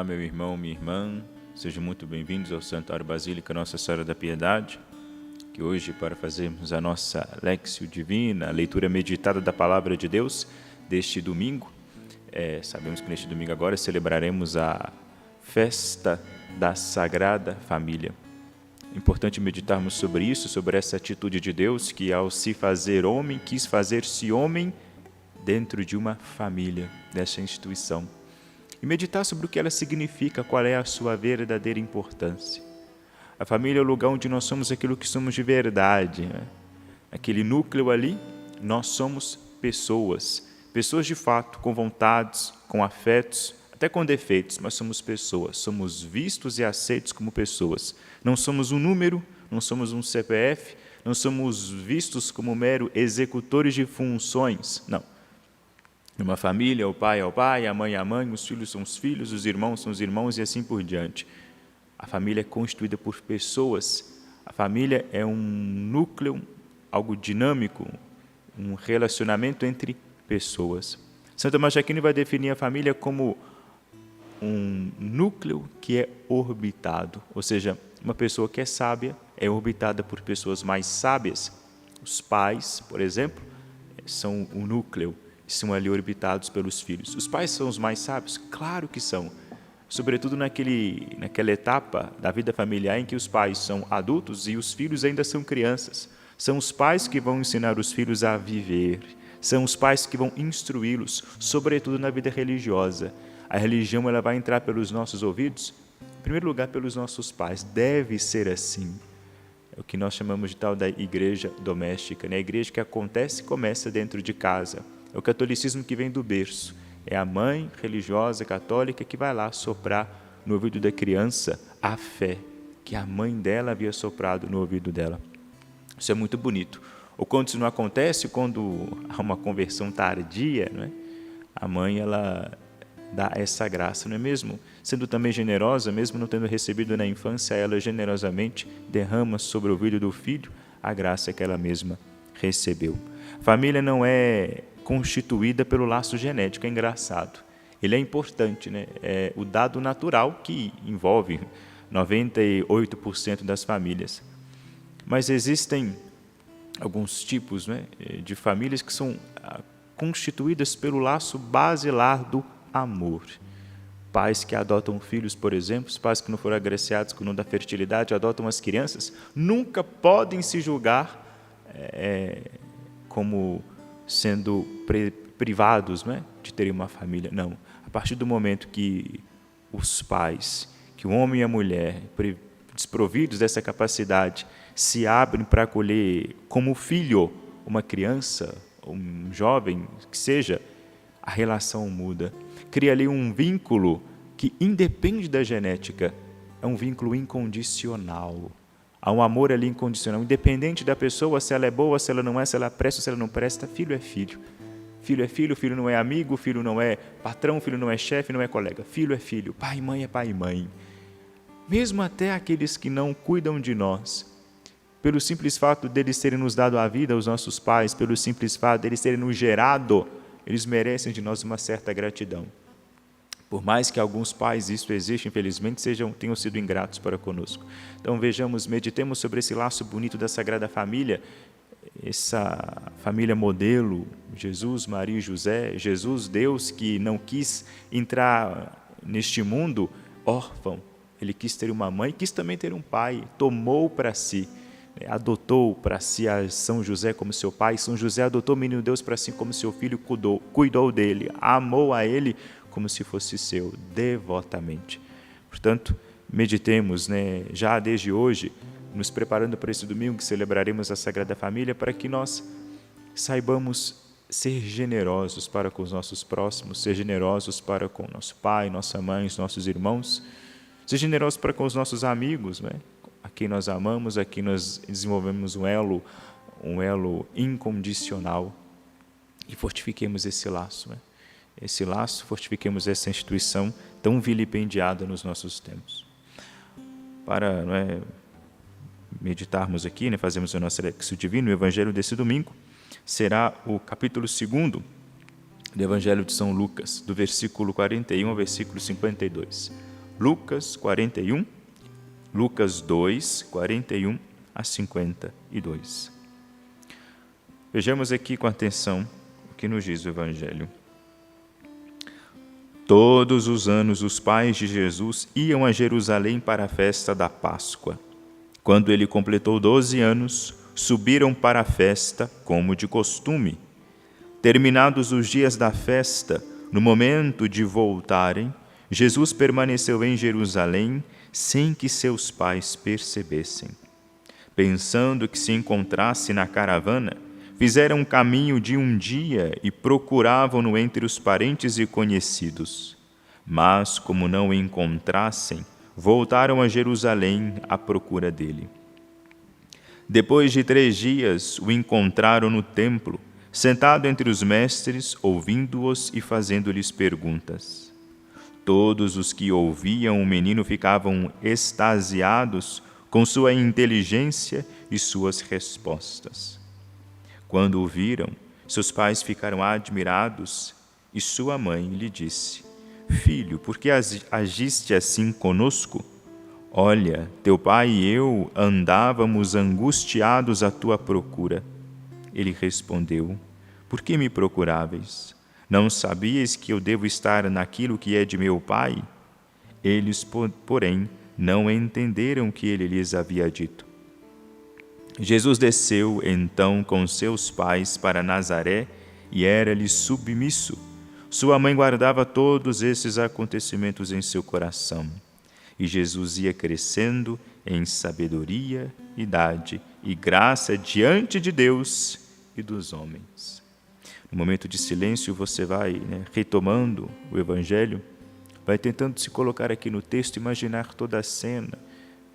Olá, meu irmão, minha irmã, sejam muito bem-vindos ao Santuário Basílica Nossa Senhora da Piedade, que hoje, para fazermos a nossa Lexio Divina, a leitura meditada da Palavra de Deus deste domingo, sabemos que neste domingo agora celebraremos a festa da Sagrada Família. É importante meditarmos sobre isso, sobre essa atitude de Deus que, ao se fazer homem, quis fazer-se homem dentro de uma família, dessa instituição. E meditar sobre o que ela significa, qual é a sua verdadeira importância. A família é o lugar onde nós somos aquilo que somos de verdade, né? Aquele núcleo ali, nós somos pessoas. Pessoas de fato, com vontades, com afetos, até com defeitos, mas somos pessoas. Somos vistos e aceitos como pessoas. Não somos um número, não somos um CPF, não somos vistos como mero executores de funções, não. Numa família, o pai é o pai, a mãe é a mãe, os filhos são os filhos, os irmãos são os irmãos e assim por diante. A família é constituída por pessoas. A família é um núcleo, algo dinâmico, um relacionamento entre pessoas. Santo Tomás de Aquino vai definir a família como um núcleo que é orbitado, ou seja, uma pessoa que é sábia é orbitada por pessoas mais sábias. Os pais, por exemplo, são o núcleo, são ali orbitados pelos filhos. Os pais são os mais sábios? Claro que são. Sobretudo naquela etapa da vida familiar em que os pais são adultos e os filhos ainda são crianças. São os pais que vão ensinar os filhos a viver. São os pais que vão instruí-los, sobretudo na vida religiosa. A religião ela vai entrar pelos nossos ouvidos, em primeiro lugar pelos nossos pais. Deve ser assim. É o que nós chamamos de tal da igreja doméstica, né? A igreja que acontece e começa dentro de casa. É o catolicismo que vem do berço. É a mãe religiosa católica que vai lá soprar no ouvido da criança a fé que a mãe dela havia soprado no ouvido dela. Isso é muito bonito. Ou quando isso não acontece, quando há uma conversão tardia, não é? A mãe ela dá essa graça, não é mesmo? Sendo também generosa, mesmo não tendo recebido na infância, ela generosamente derrama sobre o ouvido do filho a graça que ela mesma recebeu. Família não é constituída pelo laço genético, é engraçado. Ele é importante, né? É o dado natural que envolve 98% das famílias. Mas existem alguns tipos, né, de famílias que são constituídas pelo laço basilar do amor. Pais que adotam filhos, por exemplo, os pais que não foram agraciados com o dom da fertilidade, adotam as crianças, nunca podem se julgar como sendo privados, né, de terem uma família. Não. A partir do momento que os pais, que o homem e a mulher, desprovidos dessa capacidade, se abrem para acolher como filho uma criança, um jovem, que seja, a relação muda. Cria ali um vínculo que independe da genética, é um vínculo incondicional. Há um amor ali incondicional, independente da pessoa, se ela é boa, se ela não é, se ela presta, se ela não presta. Filho é filho. Filho é filho, filho não é amigo, filho não é patrão, filho não é chefe, não é colega. Filho é filho, pai e mãe é pai e mãe. Mesmo até aqueles que não cuidam de nós, pelo simples fato deles terem nos dado a vida, os nossos pais, pelo simples fato deles terem nos gerado, eles merecem de nós uma certa gratidão. Por mais que alguns pais, isso existe, infelizmente, tenham sido ingratos para conosco. Então, vejamos, meditemos sobre esse laço bonito da Sagrada Família, essa família modelo, Jesus, Maria e José, Jesus, Deus, que não quis entrar neste mundo órfão, ele quis ter uma mãe, quis também ter um pai, tomou para si, adotou para si a São José como seu pai, São José adotou o menino Deus para si como seu filho, cuidou dele, amou a ele como se fosse seu, devotamente. Portanto, meditemos, né, já desde hoje, nos preparando para esse domingo que celebraremos a Sagrada Família, para que nós saibamos ser generosos para com os nossos próximos, ser generosos para com nosso pai, nossa mãe, os nossos irmãos, ser generosos para com os nossos amigos, né, a quem nós amamos, a quem nós desenvolvemos um elo incondicional, e fortifiquemos esse laço, né? Esse laço, fortifiquemos essa instituição tão vilipendiada nos nossos tempos. Para meditarmos aqui, né, fazemos a nossa Lexio Divina, o Evangelho desse domingo será o capítulo 2 do Evangelho de São Lucas, do versículo 41 ao versículo 52. Lucas 41, Lucas 2, 41 a 52. Vejamos aqui com atenção o que nos diz o Evangelho. Todos os anos os pais de Jesus iam a Jerusalém para a festa da Páscoa. Quando ele completou 12 anos, subiram para a festa como de costume. Terminados os dias da festa, no momento de voltarem, Jesus permaneceu em Jerusalém sem que seus pais percebessem. Pensando que se encontrasse na caravana, fizeram um caminho de um dia e procuravam-no entre os parentes e conhecidos. Mas, como não o encontrassem, voltaram a Jerusalém à procura dele. Depois de 3 dias, o encontraram no templo, sentado entre os mestres, ouvindo-os e fazendo-lhes perguntas. Todos os que ouviam o menino ficavam extasiados com sua inteligência e suas respostas. Quando o viram, seus pais ficaram admirados e sua mãe lhe disse: Filho, por que agiste assim conosco? Olha, teu pai e eu andávamos angustiados à tua procura. Ele respondeu: Por que me procuráveis? Não sabíeis que eu devo estar naquilo que é de meu pai? Eles, porém, não entenderam o que ele lhes havia dito. Jesus desceu, então, com seus pais para Nazaré e era-lhe submisso. Sua mãe guardava todos esses acontecimentos em seu coração. E Jesus ia crescendo em sabedoria, idade e graça diante de Deus e dos homens. No momento de silêncio, você vai retomando o Evangelho, vai tentando se colocar aqui no texto, imaginar toda a cena,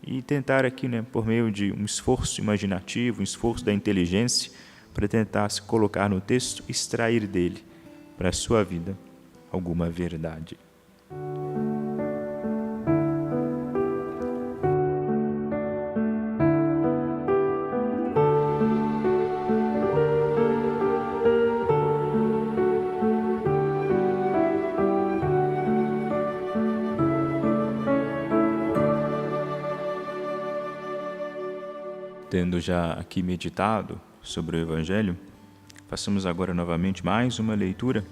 e tentar aqui, por meio de um esforço imaginativo, um esforço da inteligência, para tentar se colocar no texto, extrair dele, para a sua vida, alguma verdade. Tendo já aqui meditado sobre o Evangelho, façamos agora novamente mais uma leitura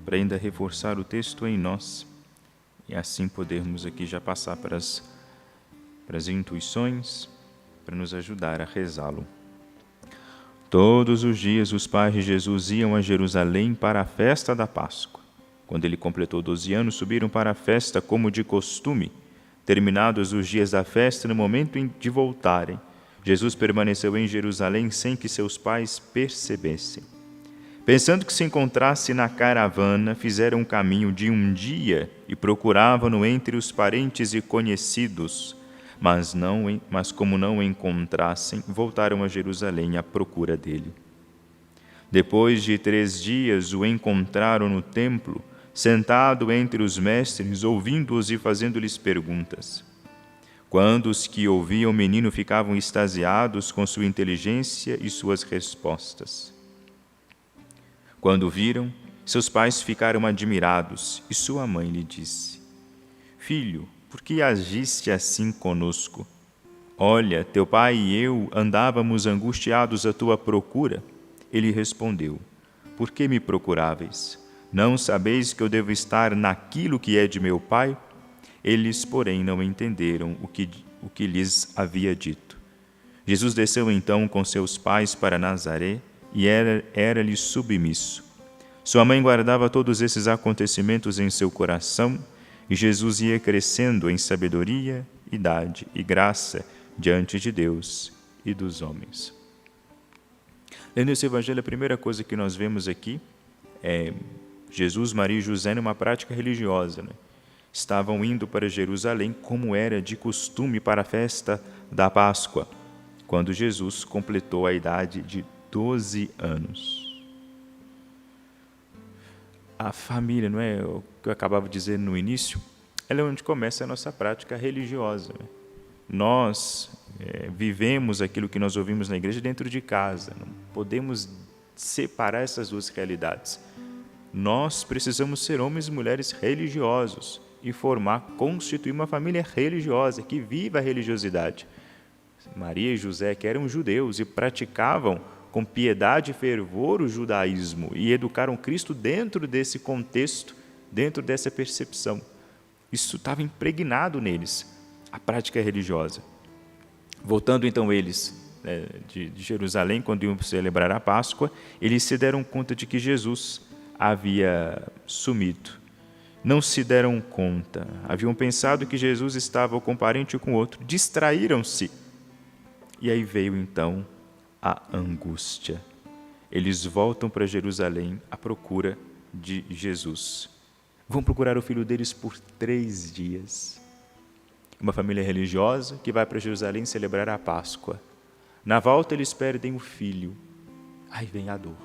para ainda reforçar o texto em nós e assim podermos aqui já passar para as intuições, para nos ajudar a rezá-lo. Todos os dias os pais de Jesus iam a Jerusalém para a festa da Páscoa. Quando ele completou 12 anos, subiram para a festa como de costume. Terminados os dias da festa, no momento de voltarem, Jesus permaneceu em Jerusalém sem que seus pais percebessem. Pensando que se encontrasse na caravana, fizeram um caminho de um dia e procuravam-no entre os parentes e conhecidos, mas como não o encontrassem, voltaram a Jerusalém à procura dele. Depois de 3 dias, o encontraram no templo, sentado entre os mestres, ouvindo-os e fazendo-lhes perguntas. Quando os que ouviam o menino ficavam extasiados com sua inteligência e suas respostas. Quando o viram, seus pais ficaram admirados e sua mãe lhe disse: Filho, por que agiste assim conosco? Olha, teu pai e eu andávamos angustiados à tua procura. Ele respondeu: Por que me procuráveis? Não sabeis que eu devo estar naquilo que é de meu pai? Eles, porém, não entenderam o que lhes havia dito. Jesus desceu então com seus pais para Nazaré e era-lhe submisso. Sua mãe guardava todos esses acontecimentos em seu coração e Jesus ia crescendo em sabedoria, idade e graça diante de Deus e dos homens. Lendo esse evangelho, a primeira coisa que nós vemos aqui é Jesus, Maria e José numa prática religiosa, Estavam indo para Jerusalém, como era de costume para a festa da Páscoa, quando Jesus completou a idade de 12 anos. A família, não é o que eu acabava de dizer no início, ela é onde começa a nossa prática religiosa. Nós vivemos aquilo que nós ouvimos na igreja dentro de casa. Não podemos separar essas duas realidades. Nós precisamos ser homens e mulheres religiosos, e constituir uma família religiosa, que viva a religiosidade. Maria e José, que eram judeus e praticavam com piedade e fervor o judaísmo e educaram Cristo dentro desse contexto, dentro dessa percepção. Isso estava impregnado neles, a prática religiosa. Voltando então eles de Jerusalém, quando iam celebrar a Páscoa, eles se deram conta de que Jesus havia sumido. Não se deram conta, haviam pensado que Jesus estava com um parente ou com outro, distraíram-se. E aí veio então a angústia. Eles voltam para Jerusalém à procura de Jesus. Vão procurar o filho deles por 3 dias. Uma família religiosa que vai para Jerusalém celebrar a Páscoa. Na volta eles perdem o filho. Aí vem a dor.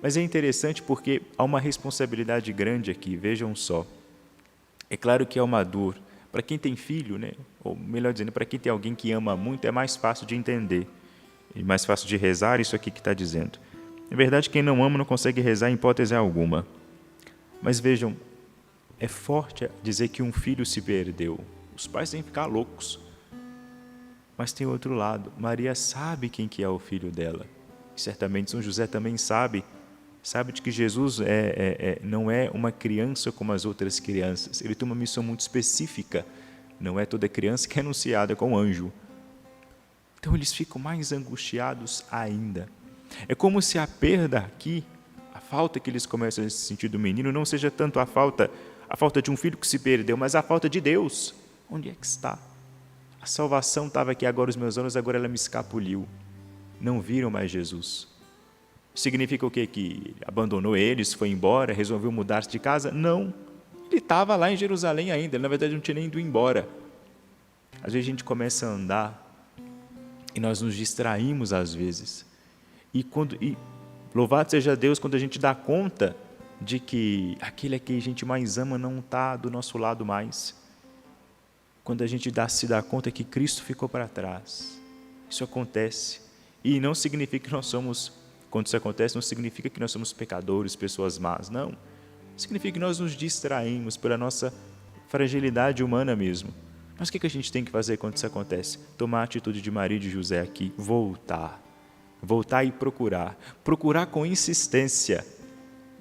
Mas é interessante porque há uma responsabilidade grande aqui, vejam só. É claro que é uma dor. Para quem tem filho, né? Ou melhor dizendo, para quem tem alguém que ama muito, é mais fácil de entender. E mais fácil de rezar isso aqui que está dizendo. Na verdade, quem não ama não consegue rezar em hipótese alguma. Mas vejam, é forte dizer que um filho se perdeu. Os pais têm que ficar loucos. Mas tem outro lado. Maria sabe quem que é o filho dela. E certamente São José também sabe de que Jesus não é uma criança como as outras crianças. Ele tem uma missão muito específica. Não é toda criança que é anunciada com anjo. Então eles ficam mais angustiados ainda. É como se a perda aqui, a falta que eles começam a sentir do menino, não seja tanto a falta de um filho que se perdeu, mas a falta de Deus. Onde é que está? A salvação estava aqui agora aos meus olhos, agora ela me escapuliu. Não viram mais Jesus. Significa o quê? Que abandonou eles, foi embora, resolveu mudar-se de casa? Não. Ele estava lá em Jerusalém ainda, ele, na verdade não tinha nem ido embora. Às vezes a gente começa a andar e nós nos distraímos às vezes. E louvado seja Deus quando a gente dá conta de que aquele a quem a gente mais ama não está do nosso lado mais. Quando a gente se dá conta que Cristo ficou para trás. Isso acontece. E não significa que nós somos, quando isso acontece, não significa que nós somos pecadores, pessoas más, não. Significa que nós nos distraímos pela nossa fragilidade humana mesmo. Mas o que a gente tem que fazer quando isso acontece? Tomar a atitude de Maria e de José aqui, voltar e procurar. Procurar com insistência.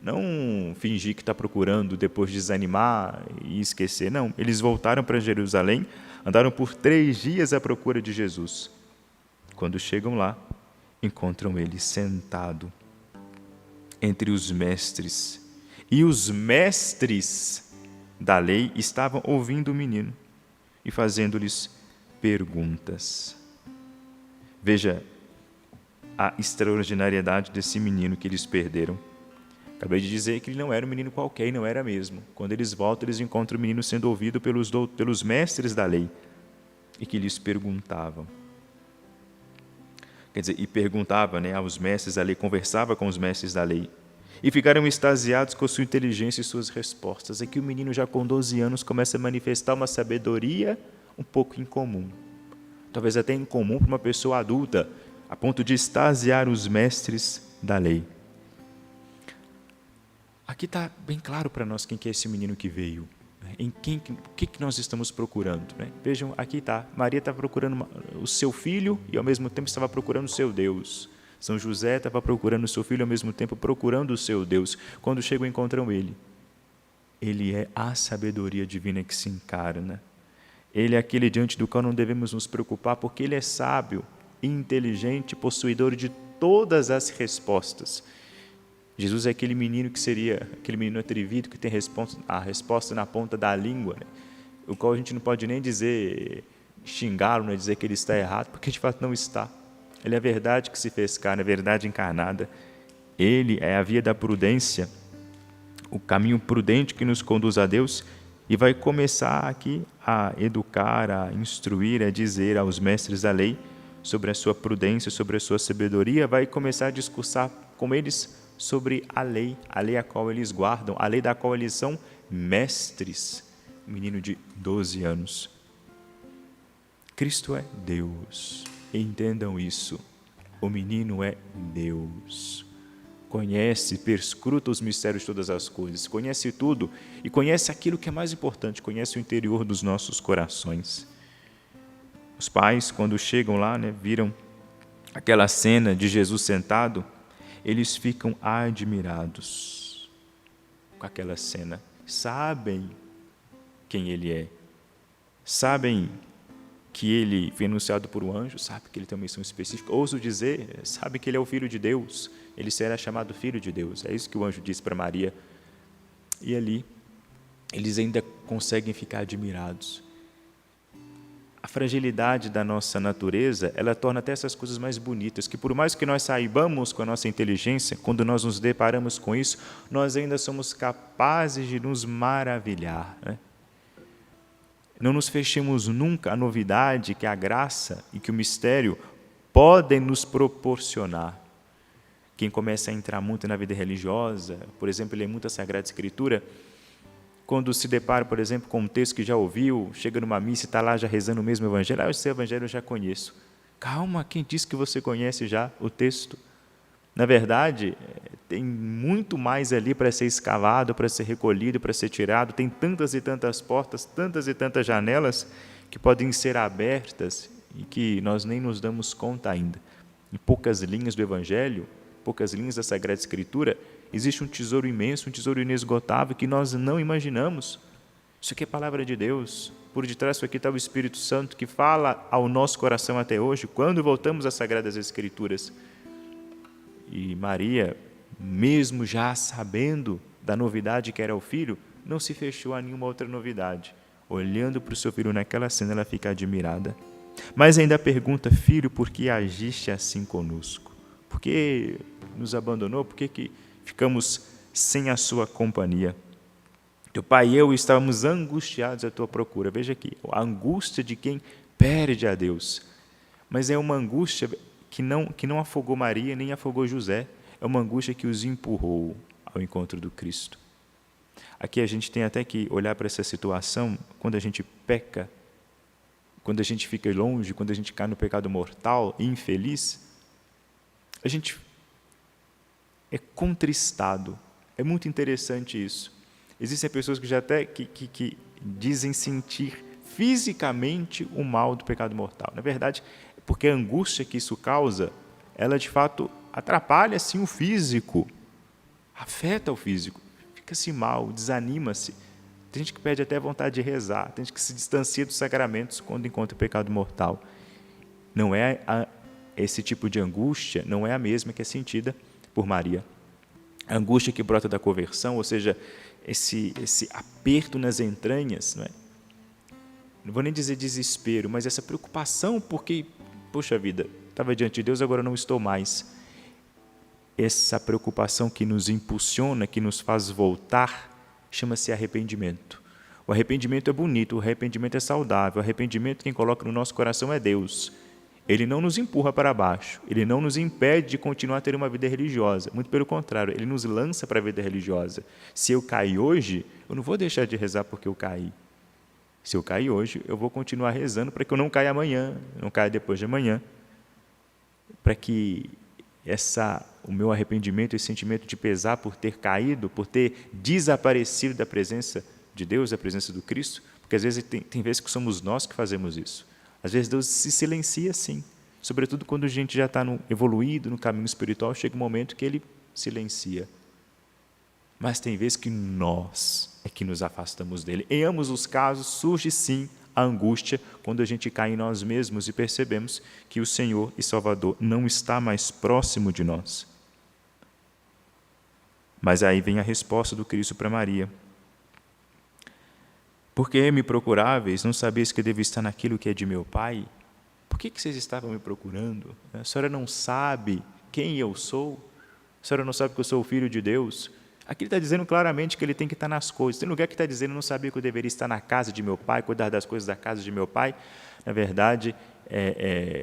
Não fingir que está procurando, depois desanimar e esquecer. Não, eles voltaram para Jerusalém, andaram por 3 dias à procura de Jesus. Quando chegam lá, encontram ele sentado entre os mestres. E os mestres da lei estavam ouvindo o menino e fazendo-lhes perguntas. Veja a extraordinariedade desse menino que eles perderam. Acabei de dizer que ele não era um menino qualquer, e não era mesmo. Quando eles voltam, eles encontram o menino sendo ouvido pelos mestres da lei e que lhes perguntavam. Quer dizer, e perguntava aos mestres da lei, conversava com os mestres da lei. E ficaram extasiados com sua inteligência e suas respostas. É que o menino, já com 12 anos, começa a manifestar uma sabedoria um pouco incomum. Talvez até incomum para uma pessoa adulta, a ponto de extasiar os mestres da lei. Aqui está bem claro para nós quem que é esse menino que veio. O que nós estamos procurando? Vejam, aqui está. Maria estava procurando o seu filho e ao mesmo tempo estava procurando o seu Deus. São José estava procurando o seu filho e ao mesmo tempo procurando o seu Deus. Quando chegam, encontram ele. Ele é a sabedoria divina que se encarna. Ele é aquele diante do qual não devemos nos preocupar, porque ele é sábio, inteligente, possuidor de todas as respostas. Jesus é aquele menino que seria, aquele menino atrevido que tem a resposta na ponta da língua, o qual a gente não pode nem dizer, xingá-lo, dizer que ele está errado, porque de fato não está. Ele é a verdade que se fez carne, a verdade encarnada. Ele é a via da prudência, o caminho prudente que nos conduz a Deus, e vai começar aqui a educar, a instruir, a dizer aos mestres da lei sobre a sua prudência, sobre a sua sabedoria, vai começar a discursar com eles sobre a lei a qual eles guardam, a lei da qual eles são mestres. Um menino de 12 anos. Cristo é Deus. Entendam isso. O menino é Deus. conhece, perscruta os mistérios de todas as coisas, conhece tudo e conhece aquilo que é mais importante, conhece o interior dos nossos corações. Os pais, quando chegam lá, viram aquela cena de Jesus sentado, eles ficam admirados com aquela cena. Sabem quem ele é, sabem que ele foi anunciado por um anjo, sabe que ele tem uma missão específica, ouso dizer, sabe que ele é o Filho de Deus, ele será chamado Filho de Deus, é isso que o anjo disse para Maria. E ali, eles ainda conseguem ficar admirados. A fragilidade da nossa natureza, ela torna até essas coisas mais bonitas, que por mais que nós saibamos com a nossa inteligência, quando nós nos deparamos com isso, nós ainda somos capazes de nos maravilhar, Não nos fechemos nunca à novidade que a graça e que o mistério podem nos proporcionar. Quem começa a entrar muito na vida religiosa, por exemplo, lê muito a Sagrada Escritura, quando se depara, por exemplo, com um texto que já ouviu, chega numa missa e está lá já rezando o mesmo evangelho, esse evangelho eu já conheço. Calma, quem disse que você conhece já o texto? Na verdade, tem muito mais ali para ser escavado, para ser recolhido, para ser tirado. Tem tantas e tantas portas, tantas e tantas janelas que podem ser abertas e que nós nem nos damos conta ainda. Em poucas linhas do Evangelho, poucas linhas da Sagrada Escritura, existe um tesouro imenso, um tesouro inesgotável que nós não imaginamos. Isso aqui é palavra de Deus. Por detrás disso aqui está o Espírito Santo que fala ao nosso coração até hoje, quando voltamos às Sagradas Escrituras. E Maria, mesmo já sabendo da novidade que era o filho, não se fechou a nenhuma outra novidade. Olhando para o seu filho naquela cena, ela fica admirada. Mas ainda pergunta: filho, por que agiste assim conosco? Por que nos abandonou? Por que ficamos sem a sua companhia? Teu pai e eu estávamos angustiados à tua procura. Veja aqui, a angústia de quem perde a Deus. Mas é uma angústia que não afogou Maria, nem afogou José. É uma angústia que os empurrou ao encontro do Cristo. Aqui a gente tem até que olhar para essa situação, quando a gente peca, quando a gente fica longe, quando a gente cai no pecado mortal e infeliz, a gente é contristado. É muito interessante isso. Existem pessoas que já até que dizem sentir fisicamente o mal do pecado mortal. Na verdade, porque a angústia que isso causa, ela de fato atrapalha sim o físico, afeta o físico, fica-se mal, desanima-se. Tem gente que perde até vontade de rezar, tem gente que se distancia dos sacramentos quando encontra o pecado mortal. Não é esse tipo de angústia, não é a mesma que é sentida por Maria. A angústia que brota da conversão, ou seja, esse aperto nas entranhas, não vou nem dizer desespero, mas essa preocupação porque, poxa vida, estava diante de Deus, agora não estou mais. Essa preocupação que nos impulsiona, que nos faz voltar, chama-se arrependimento. O arrependimento é bonito, o arrependimento é saudável, o arrependimento quem coloca no nosso coração é Deus. Ele não nos empurra para baixo, ele não nos impede de continuar a ter uma vida religiosa. Muito pelo contrário, ele nos lança para a vida religiosa. Se eu cair hoje, eu não vou deixar de rezar porque eu caí. Se eu cair hoje, eu vou continuar rezando para que eu não caia amanhã, não caia depois de amanhã. Para que o meu arrependimento, esse sentimento de pesar por ter caído, por ter desaparecido da presença de Deus, da presença do Cristo, porque às vezes tem vezes que somos nós que fazemos isso. Às vezes Deus se silencia sim, sobretudo quando a gente já está evoluído no caminho espiritual, chega um momento que Ele silencia. Mas tem vezes que nós é que nos afastamos dEle. Em ambos os casos surge sim a angústia quando a gente cai em nós mesmos e percebemos que o Senhor e Salvador não está mais próximo de nós. Mas aí vem a resposta do Cristo para Maria. Por que me procuráveis? Não sabeis que eu devo estar naquilo que é de meu Pai? Por que vocês estavam me procurando? A senhora não sabe quem eu sou? A senhora não sabe que eu sou o Filho de Deus? Aqui ele está dizendo claramente que ele tem que estar nas coisas. Tem lugar que está dizendo, não sabia que eu deveria estar na casa de meu Pai, cuidar das coisas da casa de meu Pai. Na verdade,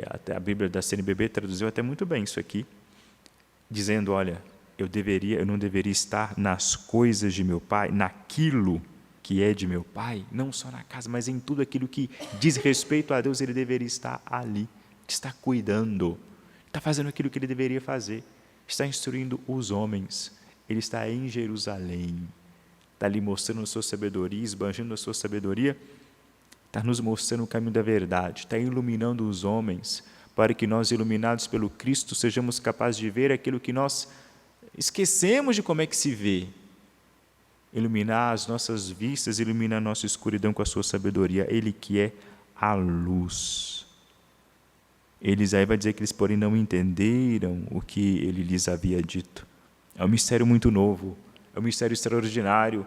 até a Bíblia da CNBB traduziu até muito bem isso aqui, dizendo, olha, eu não deveria estar nas coisas de meu Pai, naquilo que é de meu Pai, não só na casa, mas em tudo aquilo que diz respeito a Deus, ele deveria estar ali, está cuidando, está fazendo aquilo que ele deveria fazer, está instruindo os homens. Ele está em Jerusalém, está ali mostrando a sua sabedoria, esbanjando a sua sabedoria, está nos mostrando o caminho da verdade, está iluminando os homens, para que nós, iluminados pelo Cristo, sejamos capazes de ver aquilo que nós esquecemos de como é que se vê. Iluminar as nossas vistas, iluminar a nossa escuridão com a sua sabedoria. Ele que é a luz. Eles aí vai dizer que eles, porém, não entenderam o que ele lhes havia dito. É um mistério muito novo, é um mistério extraordinário,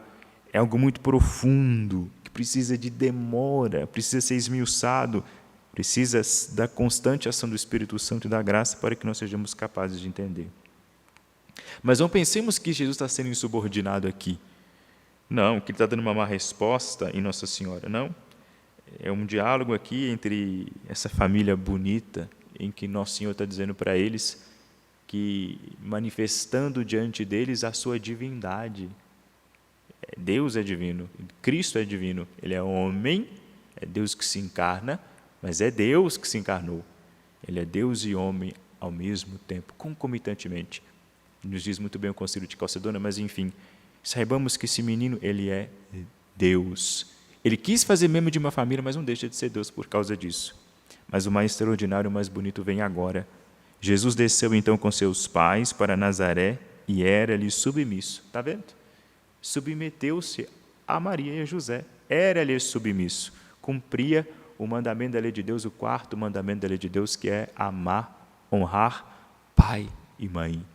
é algo muito profundo, que precisa de demora, precisa ser esmiuçado, precisa da constante ação do Espírito Santo e da graça para que nós sejamos capazes de entender. Mas não pensemos que Jesus está sendo insubordinado aqui. Não, que ele está dando uma má resposta em Nossa Senhora. Não. É um diálogo aqui entre essa família bonita, em que Nosso Senhor está dizendo para eles que, manifestando diante deles a sua divindade. Deus é divino, Cristo é divino. Ele é homem, é Deus que se encarna, mas é Deus que se encarnou. Ele é Deus e homem ao mesmo tempo, concomitantemente. Nos diz muito bem o Concílio de Calcedônia, mas enfim, saibamos que esse menino, ele é Deus. Ele quis fazer membro de uma família, mas não deixa de ser Deus por causa disso. Mas o mais extraordinário, o mais bonito vem agora. Jesus desceu então com seus pais para Nazaré e era-lhe submisso. Está vendo? Submeteu-se a Maria e a José. Era-lhe submisso. Cumpria o mandamento da lei de Deus, o quarto mandamento da lei de Deus, que é amar, honrar pai e mãe.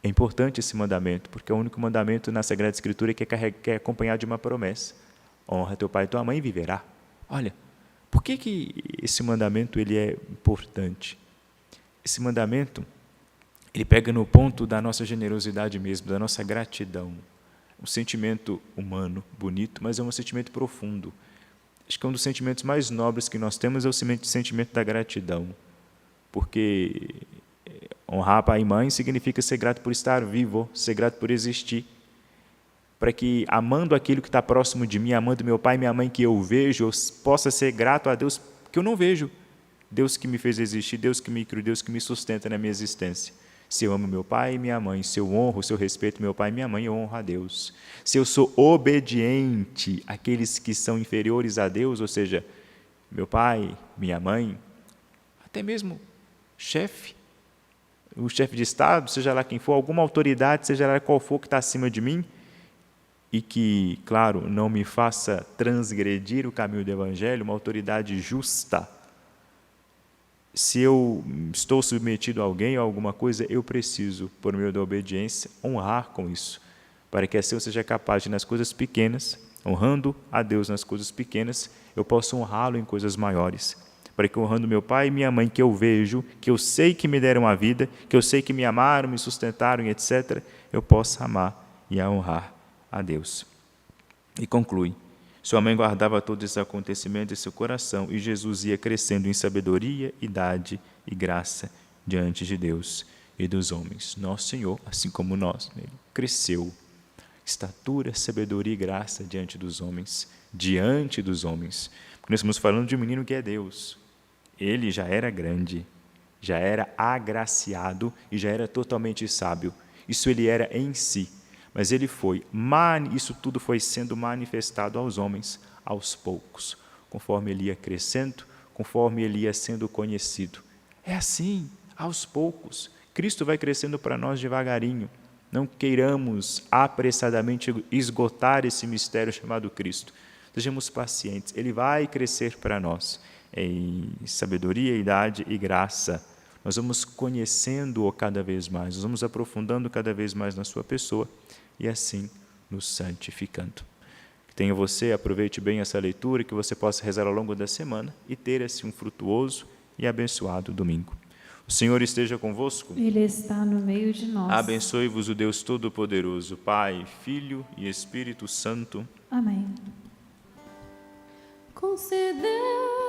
É importante esse mandamento, porque é o único mandamento na Sagrada Escritura que é acompanhado de uma promessa. Honra teu pai e tua mãe e viverá. Olha, por que esse mandamento ele é importante? Esse mandamento, ele pega no ponto da nossa generosidade mesmo, da nossa gratidão. Um sentimento humano, bonito, mas é um sentimento profundo. Acho que um dos sentimentos mais nobres que nós temos é o sentimento da gratidão. Porque honrar pai e mãe significa ser grato por estar vivo, ser grato por existir. Para que, amando aquilo que está próximo de mim, amando meu pai e minha mãe que eu vejo, eu possa ser grato a Deus que eu não vejo. Deus que me fez existir, Deus que me criou, Deus que me sustenta na minha existência. Se eu amo meu pai e minha mãe, se eu honro, se eu respeito meu pai e minha mãe, eu honro a Deus. Se eu sou obediente àqueles que são inferiores a Deus, ou seja, meu pai, minha mãe, até mesmo chefe, o chefe de Estado, seja lá quem for, alguma autoridade, seja lá qual for que está acima de mim, e que, claro, não me faça transgredir o caminho do Evangelho, uma autoridade justa. Se eu estou submetido a alguém ou a alguma coisa, eu preciso, por meio da obediência, honrar com isso, para que assim eu seja capaz de, nas coisas pequenas, honrando a Deus nas coisas pequenas, eu possa honrá-lo em coisas maiores, para que honrando meu pai e minha mãe, que eu vejo, que eu sei que me deram a vida, que eu sei que me amaram, me sustentaram, etc., eu possa amar e honrar a Deus. E conclui: sua mãe guardava todos esses acontecimentos em seu coração e Jesus ia crescendo em sabedoria, idade e graça diante de Deus e dos homens. Nosso Senhor, assim como nós, ele cresceu. Estatura, sabedoria e graça diante dos homens. Porque nós estamos falando de um menino que é Deus. Ele já era grande, já era agraciado e já era totalmente sábio. Isso ele era em si. Mas ele isso tudo foi sendo manifestado aos homens, aos poucos, conforme ele ia crescendo, conforme ele ia sendo conhecido. É assim, aos poucos. Cristo vai crescendo para nós devagarinho. Não queiramos apressadamente esgotar esse mistério chamado Cristo. Sejamos pacientes, ele vai crescer para nós em sabedoria, idade e graça. Nós vamos conhecendo-o cada vez mais, nós vamos aprofundando cada vez mais na sua pessoa, e assim nos santificando. Que tenha você, aproveite bem essa leitura, que você possa rezar ao longo da semana e ter assim um frutuoso e abençoado domingo. O Senhor esteja convosco. Ele está no meio de nós. Abençoe-vos o Deus Todo-Poderoso, Pai, Filho e Espírito Santo. Amém. Concedeu